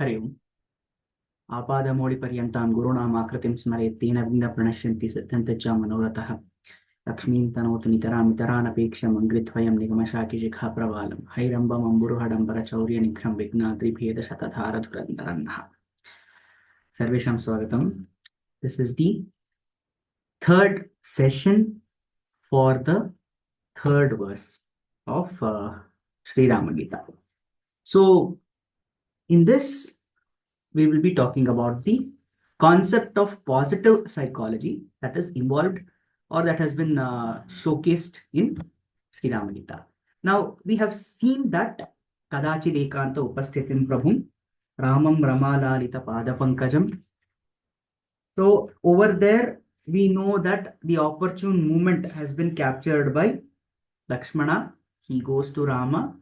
हरि ओम् आपादमौलिपर्यन्तां गुरूणामाकृतिं स्मरेत् तेन विघ्नप्रणश्यन्ति सिद्ध्यन्ति च मनोरथः लक्ष्मीं तनोतु नितरामितरानपेक्षम् अङ्घ्रिद्वयं निगमशाकिशिखा प्रवालं हैरम्बमम्बुरुहडम्बरचौर्यनिघ्नं विघ्नाद्रिभेदशतधारधुरन्धरन्नः सर्वेषां स्वागतम्. This is the third session for the third verse of Sri Rama Gita. So in this we will be talking about the concept of positive psychology that is involved or that has been showcased in Sri Rama Gita. Now, we have seen that Kadachid Ekanta Upasthitim Prabhum Ramam Ramalalita Padapankajam. So, over there, we know that the opportune moment has been captured by Lakshmana. He goes to Rama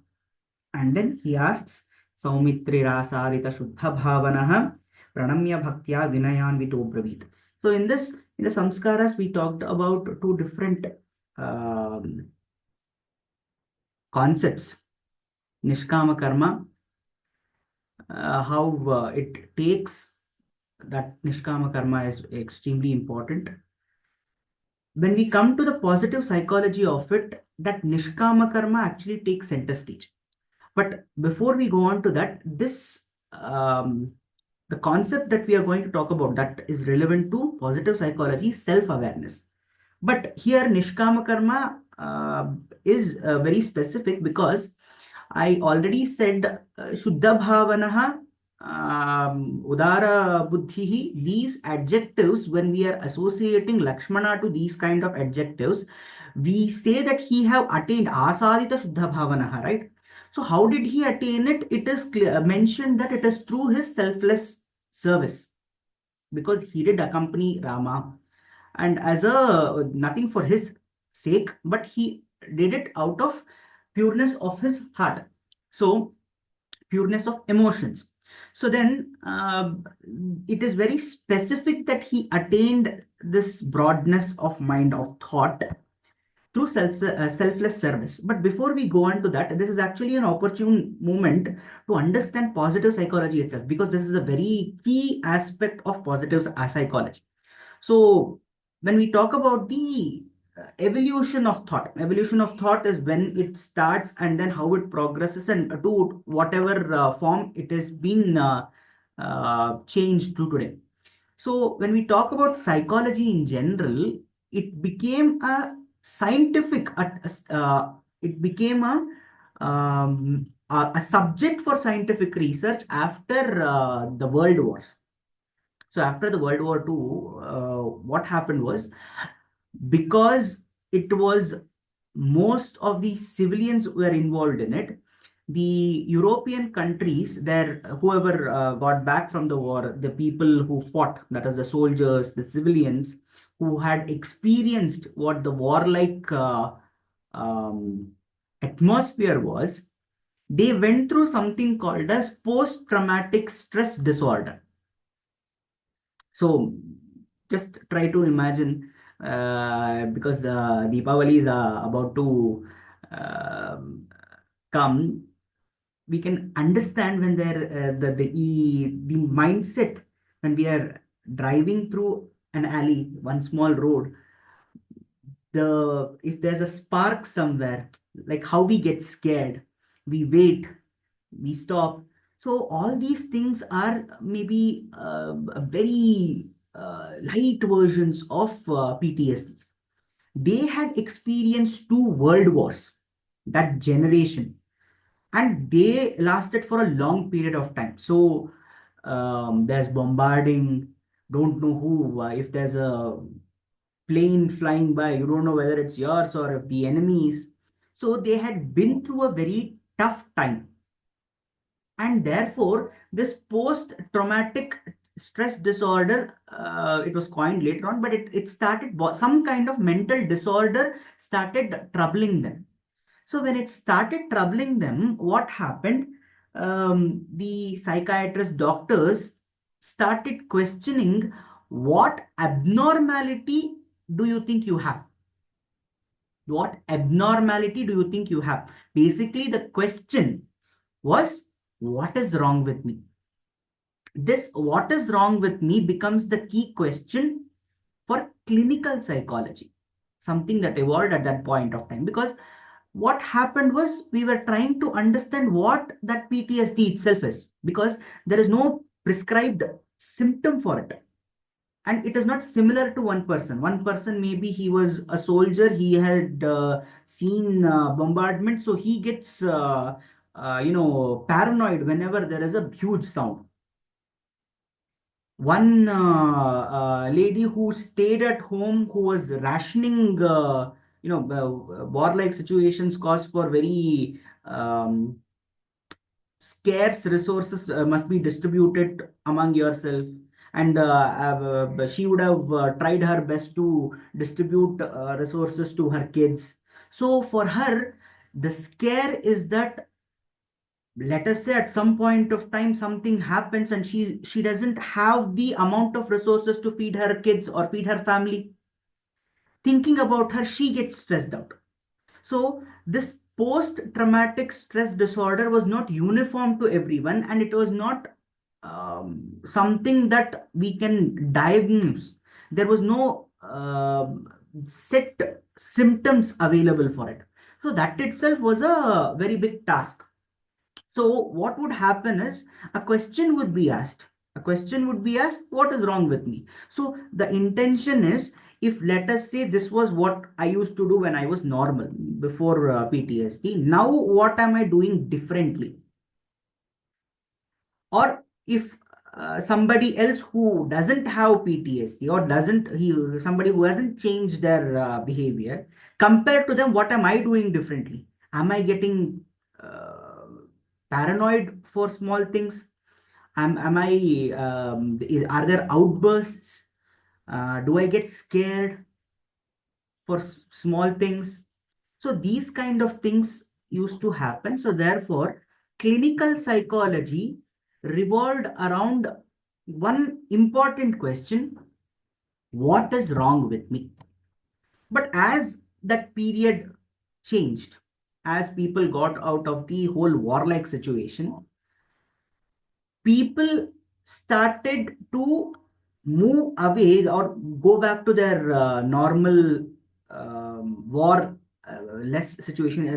and then he asks Saumitri Rasarita Shuddha Bhavanaha Pranamya Bhaktya Vinayanvito Bravit. So in the samskaras, we talked about two different um, concepts. Nishkama karma, how it takes that Nishkama karma is extremely important. When we come to the positive psychology of it, that Nishkama karma actually takes center stage. But before we go on to that, the concept that we are going to talk about that is relevant to positive psychology, self-awareness. But here, Nishkama Karma is very specific because I already said Shuddha Bhavanaha, Udara Buddhihi, these adjectives, when we are associating Lakshmana to these kind of adjectives, we say that he have attained Asadita Shuddha Bhavanaha, right? So how did he attain it? It is mentioned that it is through his selfless service because he did accompany Rama and as a nothing for his sake, but he did it out of pureness of his heart. So pureness of emotions. So then it is very specific that he attained this broadness of mind of thought through selfless service. But before we go on to that, this is actually an opportune moment to understand positive psychology itself, because this is a very key aspect of positive psychology. So when we talk about the evolution of thought is when it starts and then how it progresses and to whatever form it has been changed to today. So when we talk about psychology in general, it became a scientific, it became a subject for scientific research after the World Wars. So after the World War II, what happened was, because it was most of the civilians were involved in it, the European countries, there whoever got back from the war, the people who fought, that is the soldiers, the civilians who had experienced what the warlike um, atmosphere was, they went through something called as post-traumatic stress disorder. So just try to imagine, because Deepavali is about to come, we can understand when the mindset when we are driving through an alley, one small road, if there's a spark somewhere, like how we get scared, we wait, we stop. So all these things are maybe very light versions of PTSDs. They had experienced two world wars, that generation, and they lasted for a long period of time. So there's bombarding, don't know who, if there's a plane flying by, you don't know whether it's yours or if the enemy's. So they had been through a very tough time, and therefore this post traumatic stress disorder, it was coined later on, but it started, some kind of mental disorder started troubling them. So when it started troubling them, what happened? The psychiatrists, doctors started questioning, what abnormality do you think you have? What abnormality do you think you have? Basically, the question was, what is wrong with me? This what is wrong with me becomes the key question for clinical psychology, something that evolved at that point of time. Because what happened was we were trying to understand what that PTSD itself is, because there is no prescribed symptom for it. And it is not similar to one person. One person, maybe he was a soldier, he had seen bombardment, so he gets paranoid whenever there is a huge sound. One lady who stayed at home, who was rationing, warlike situations cause for very scarce resources must be distributed among yourself. And she would have tried her best to distribute resources to her kids. So for her, the scare is that, let us say at some point of time something happens and she doesn't have the amount of resources to feed her kids or feed her family. Thinking about her, she gets stressed out. So this post traumatic stress disorder was not uniform to everyone, and it was not something that we can diagnose. There was no set symptoms available for it. So that itself was a very big task. So what would happen is a question would be asked. A question would be asked, what is wrong with me? So the intention is, if let us say this was what I used to do when I was normal before PTSD, now what am I doing differently? Or if somebody else who doesn't have PTSD, or doesn't he somebody who hasn't changed their behavior, compared to them, what am I doing differently? Am I getting uh, paranoid for small things? Am I are there outbursts? Do I get scared for small things? So these kind of things used to happen. So therefore, clinical psychology revolved around one important question: what is wrong with me? But as that period changed, as people got out of the whole warlike situation, people started to move away or go back to their normal war less situation.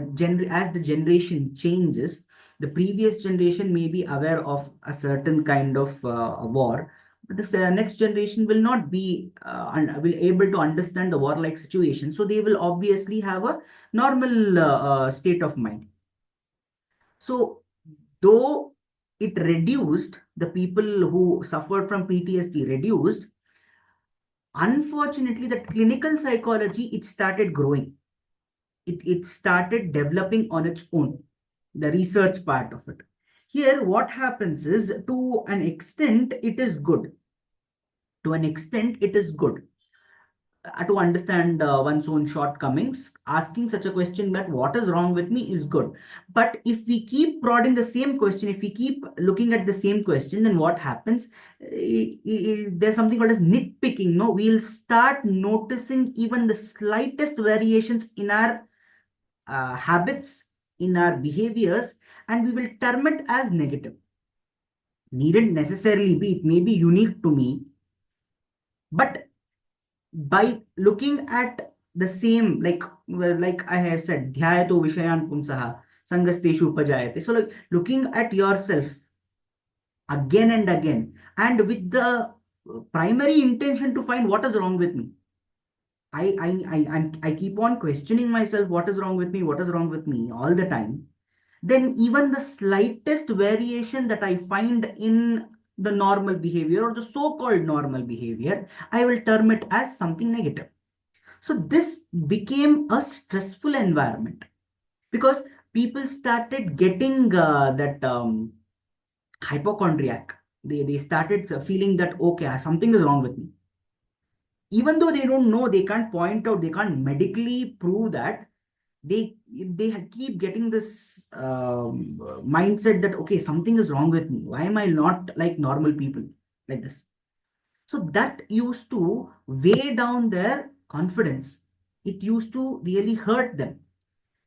As the generation changes, the previous generation may be aware of a certain kind of war, but the next generation will not be will able to understand the warlike situation, so they will obviously have a normal state of mind. So though it reduced, the people who suffered from PTSD reduced, unfortunately, that clinical psychology, it started growing. It started developing on its own, the research part of it. Here, what happens is, to an extent, it is good. To an extent, it is good to understand one's own shortcomings. Asking such a question, that what is wrong with me, is good. But if we keep prodding the same question, if we keep looking at the same question, then what happens? There's something called as nitpicking. No, we'll start noticing even the slightest variations in our habits, in our behaviors, and we will term it as negative. Needn't necessarily be, it may be unique to me, but by looking at the same, like, well, like I have said, dhyayato vishayan pumsaha sangasteshu upajayate. So like looking at yourself again and again, and with the primary intention to find what is wrong with me. I keep on questioning myself, what is wrong with me, what is wrong with me, all the time. Then even the slightest variation that I find in the normal behavior, or the so-called normal behavior, I will term it as something negative. So this became a stressful environment, because people started getting that hypochondriac. They started feeling that, okay, something is wrong with me. Even though they don't know, they can't point out, they can't medically prove that, they keep getting this mindset that, okay, something is wrong with me. Why am I not like normal people, like this? So that used to weigh down their confidence. It used to really hurt them.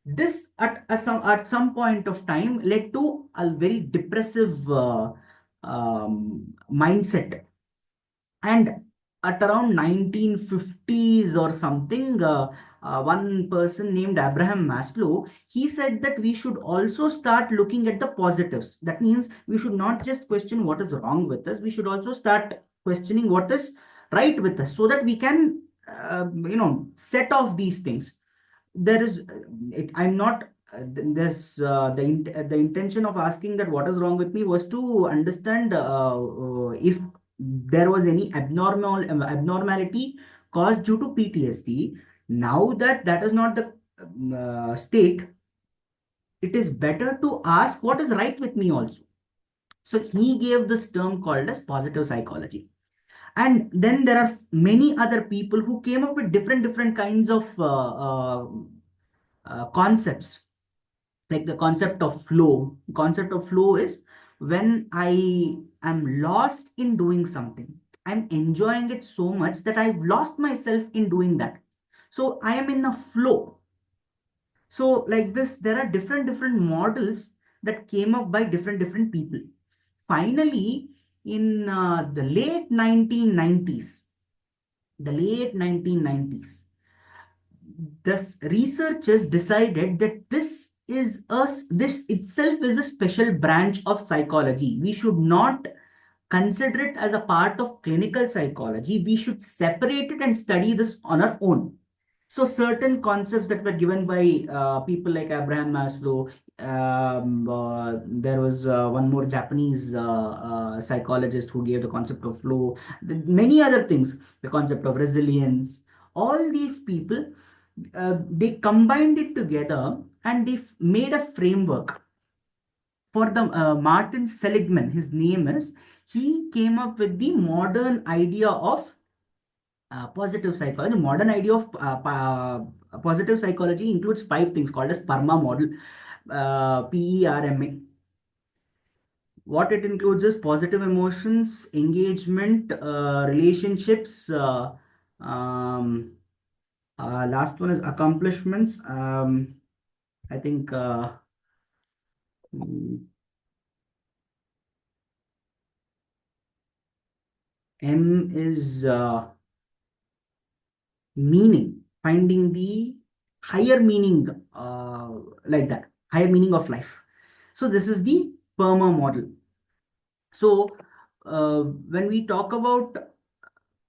This at some point of time led to a very depressive mindset. And at around 1950s or something, one person named Abraham Maslow, he said that we should also start looking at the positives. That means we should not just question what is wrong with us, we should also start questioning what is right with us, so that we can set off these things. There is I'm not this the intention of asking that what is wrong with me was to understand if there was any abnormality caused due to PTSD. Now that that is not the state, it is better to ask what is right with me also. So he gave this term called as positive psychology. And then there are many other people who came up with different kinds of concepts, like the concept of flow. Concept of flow is when I am lost in doing something, I'm enjoying it so much that I've lost myself in doing that, so I am in a flow. So like this, there are different models that came up by different people. Finally, in the late 1990s, the researchers decided that this itself is a special branch of psychology. We should not consider it as a part of clinical psychology. We should separate it and study this on our own. So certain concepts that were given by people like Abraham Maslow, there was one more Japanese psychologist who gave the concept of flow, many other things, the concept of resilience. All these people, they combined it together and they made a framework for the Martin Seligman, his name is. He came up with the modern idea of positive psychology. Modern idea of positive psychology includes five things called as PERMA model, PERMA. What it includes is positive emotions, engagement, relationships. Um, Last one is accomplishments. I think mm, M is meaning, finding the higher meaning, like that, higher meaning of life. So this is the PERMA model. So when we talk about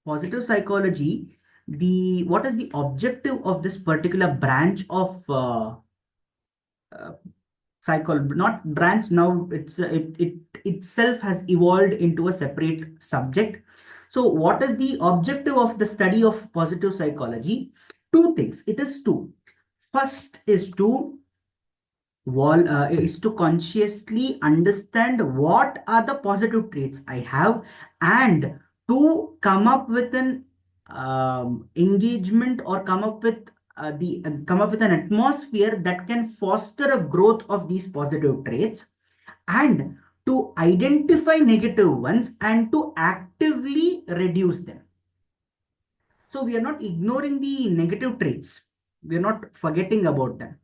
positive psychology, the what is the objective of this particular branch of uh, psychology? Not branch now, it itself has evolved into a separate subject. So what is the objective of the study of positive psychology? Two things, it is two. First is to consciously understand what are the positive traits I have, and to come up with an engagement, or come up with an atmosphere that can foster a growth of these positive traits, and to identify negative ones and to actively reduce them. So we are not ignoring the negative traits, we are not forgetting about them.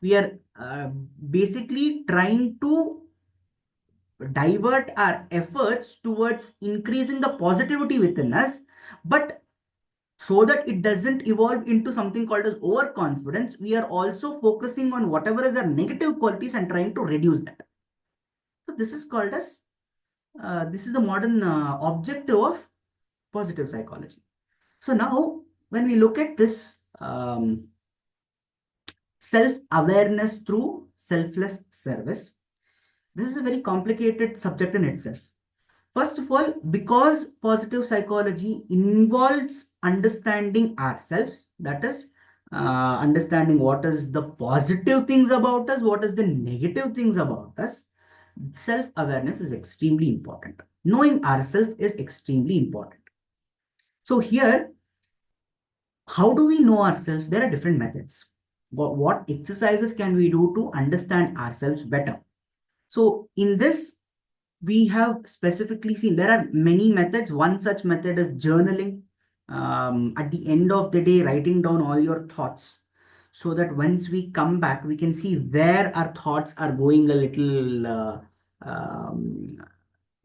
We are basically trying to divert our efforts towards increasing the positivity within us, but so that it doesn't evolve into something called as overconfidence, we are also focusing on whatever is our negative qualities and trying to reduce that. So this is called as this is the modern objective of positive psychology. So now when we look at this self-awareness through selfless service, this is a very complicated subject in itself. First of all, because positive psychology involves understanding ourselves, that is, understanding what is the positive things about us, what is the negative things about us, self-awareness is extremely important. Knowing ourselves is extremely important. So here, how do we know ourselves? There are different methods. What exercises can we do to understand ourselves better? So in this, we have specifically seen there are many methods. One such method is journaling. At the end of the day, writing down all your thoughts, so that once we come back, we can see where our thoughts are going a little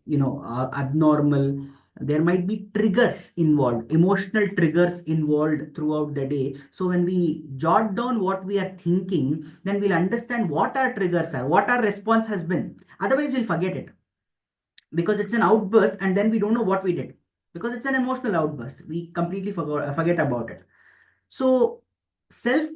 abnormal. There might be triggers involved, emotional triggers involved throughout the day. So when we jot down what we are thinking, then we'll understand what our triggers are, what our response has been. Otherwise we'll forget it, because it's an outburst and then we don't know what we did, because it's an emotional outburst, we completely forget about it. So self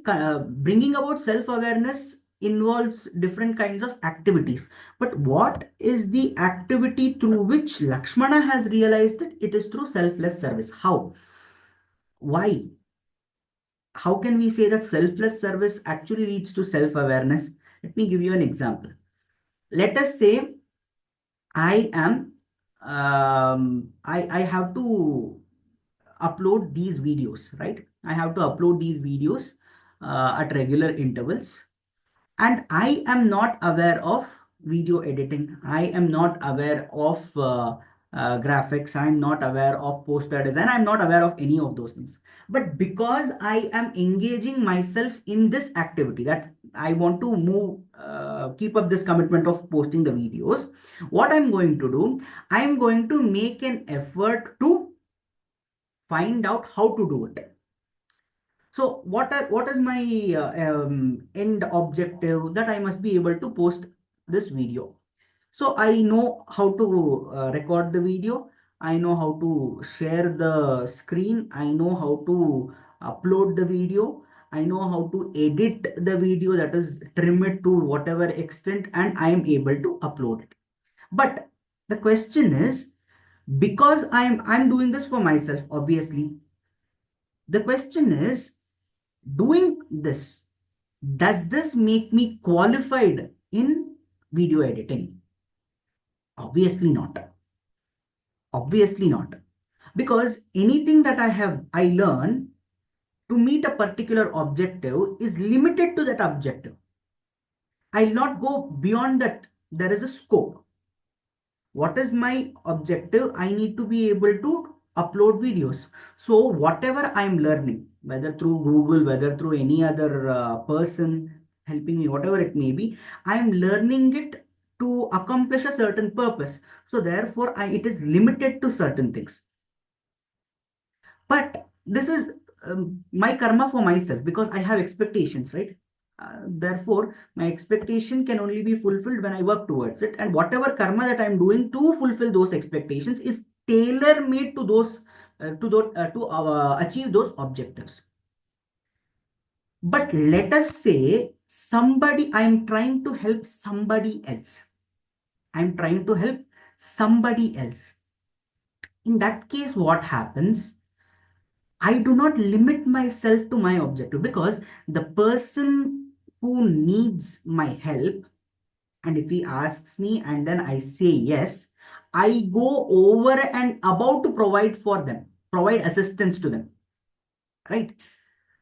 bringing about self awareness involves different kinds of activities. But what is the activity through which Lakshmana has realized it? It is through selfless service. How? Why? How can we say that selfless service actually leads to self awareness? Let me give you an example. Let us say I am I have to upload these videos, right? I have to upload these videos at regular intervals, and I am not aware of video editing. I am not aware of graphics. I'm not aware of poster design. I'm not aware of any of those things. But because I am engaging myself in this activity, that I want to move, keep up this commitment of posting the videos, what I'm going to do, I'm going to make an effort to find out how to do it. So what is my end objective? That I must be able to post this video. So I know how to record the video. I know how to share the screen. I know how to upload the video. I know how to edit the video, that is trim it to whatever extent, and I am able to upload it. But the question is, because I'm doing this for myself, obviously. The question is, doing this, does this make me qualified in video editing? Obviously not. Obviously not. Because anything that I learn to meet a particular objective is limited to that objective. I'll not go beyond that. There is a scope. What is my objective? I need to be able to upload videos. So whatever I'm learning, whether through Google, whether through any other person helping me, whatever it may be, I'm learning it to accomplish a certain purpose. So therefore it is limited to certain things. But this is my karma for myself, because I have expectations, right? Therefore my expectation can only be fulfilled when I work towards it, and whatever karma that I'm doing to fulfill those expectations is tailor made to those to achieve those objectives. But let us say somebody, I'm trying to help somebody else. I'm trying to help somebody else. In that case, what happens? I do not limit myself to my objective, because the person who needs my help, and if he asks me and then I say yes, I go over and about to provide for them, provide assistance to them, right?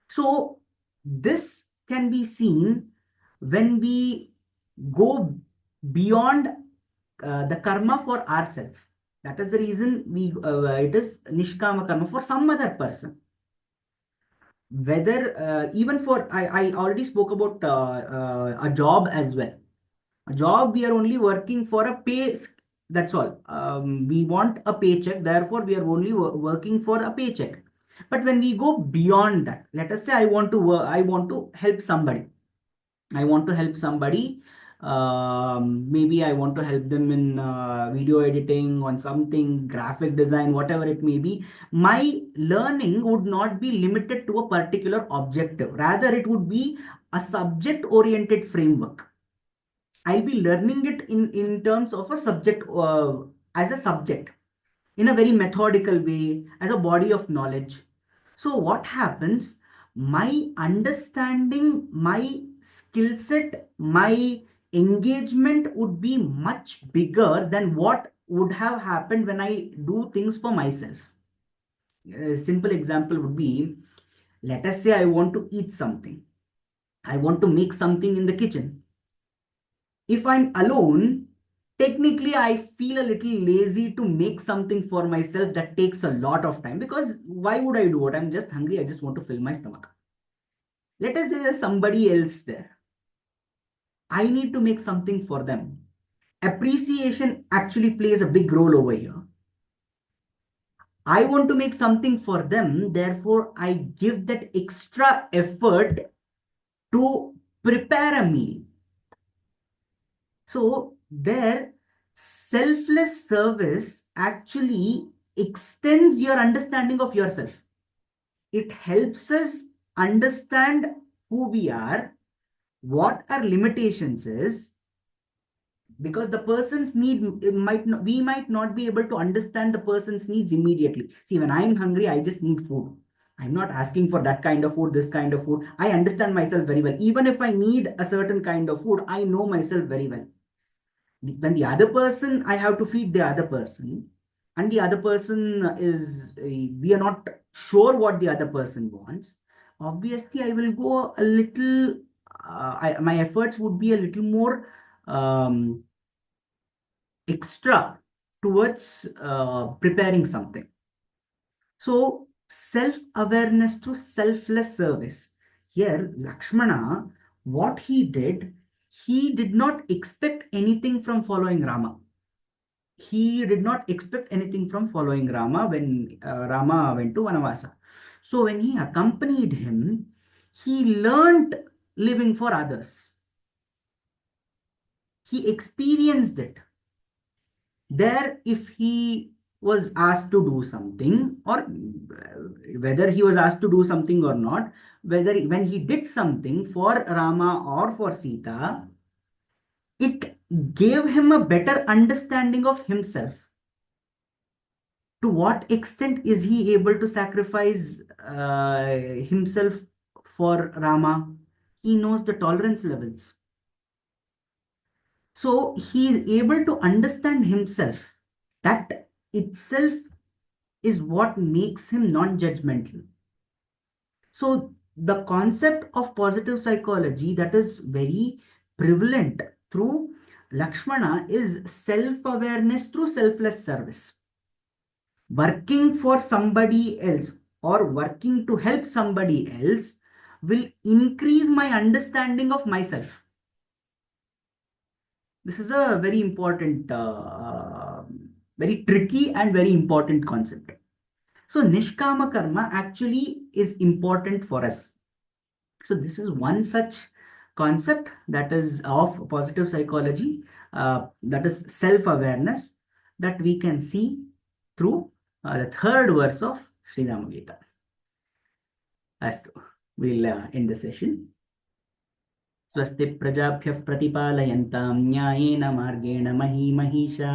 So this can be seen when we go beyond the karma for ourselves. That is the reason it is nishkama karma for some other person. Whether even for I already spoke about a job as well. A job, we are only working for a pay, that's all. We want a paycheck, therefore we are only working for a paycheck. But when we go beyond that, let us say I want to work, I want to help somebody. I want to help somebody. Maybe I want to help them in video editing on something, graphic design, whatever it may be. My learning would not be limited to a particular objective. Rather, it would be a subject-oriented framework. I'll be learning it in terms of a subject, as a subject, in a very methodical way, as a body of knowledge. So what happens? My understanding, my skill set, my engagement would be much bigger than what would have happened when I do things for myself. A simple example would be, let us say I want to eat something. I want to make something in the kitchen. If I'm alone, technically I feel a little lazy to make something for myself that takes a lot of time, because why would I do it? I'm just hungry. I just want to fill my stomach. Let us say there's somebody else there. I need to make something for them. appreciation actually plays a big role over here. I want to make something for them, therefore, I give that extra effort to prepare a meal. So, their selfless service actually extends your understanding of yourself. It helps us understand who we are, what our limitations is, because the person's need might not, we might not be able to understand the person's needs immediately. See, when I'm hungry, I just need food. I'm not asking for that kind of food, this kind of food. I understand myself very well. Even if I need a certain kind of food, I know myself very well. When the other person, I have to feed the other person, and the other person is, we are not sure what the other person wants. Obviously, I will go a little, my efforts would be a little more um, extra towards preparing something. So, self awareness through selfless service. Here, Lakshmana, what he did not expect anything from following Rama. He did not expect anything from following Rama when Rama went to Vanavasa. So, when he accompanied him, he learned living for others. He experienced it. There, if he was asked to do something, or whether he was asked to do something or not, whether when he did something for Rama or for Sita, it gave him a better understanding of himself. To what extent is he able to sacrifice himself for Rama? He knows the tolerance levels. So he is able to understand himself. That itself is what makes him non-judgmental. So the concept of positive psychology that is very prevalent through Lakshmana is self-awareness through selfless service. Working for somebody else or working to help somebody else will increase my understanding of myself. This is a very important, very tricky and very important concept. So Nishkama Karma actually is important for us. So this is one such concept that is of positive psychology, that is self-awareness, that we can see through the third verse of Sri Rama Gita. Astu, we'll end the session. स्वस्ति प्रजाभ्यः प्रतिपालयन्तां न्यायेन मार्गेण महीमहीषा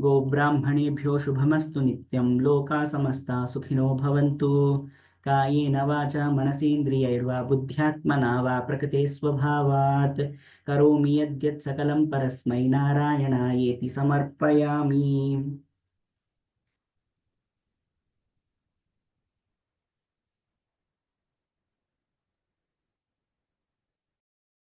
गोब्राह्मणेभ्यो शुभमस्तु नित्यं लोकाः समस्ताः सुखिनो भवन्तु कायेन वाचा मनसेन्द्रियैर्वा बुद्ध्यात्मना वा प्रकृते स्वभावात् करोमि यद्यत् सकलं परस्मै नारायणायेति समर्पयामि।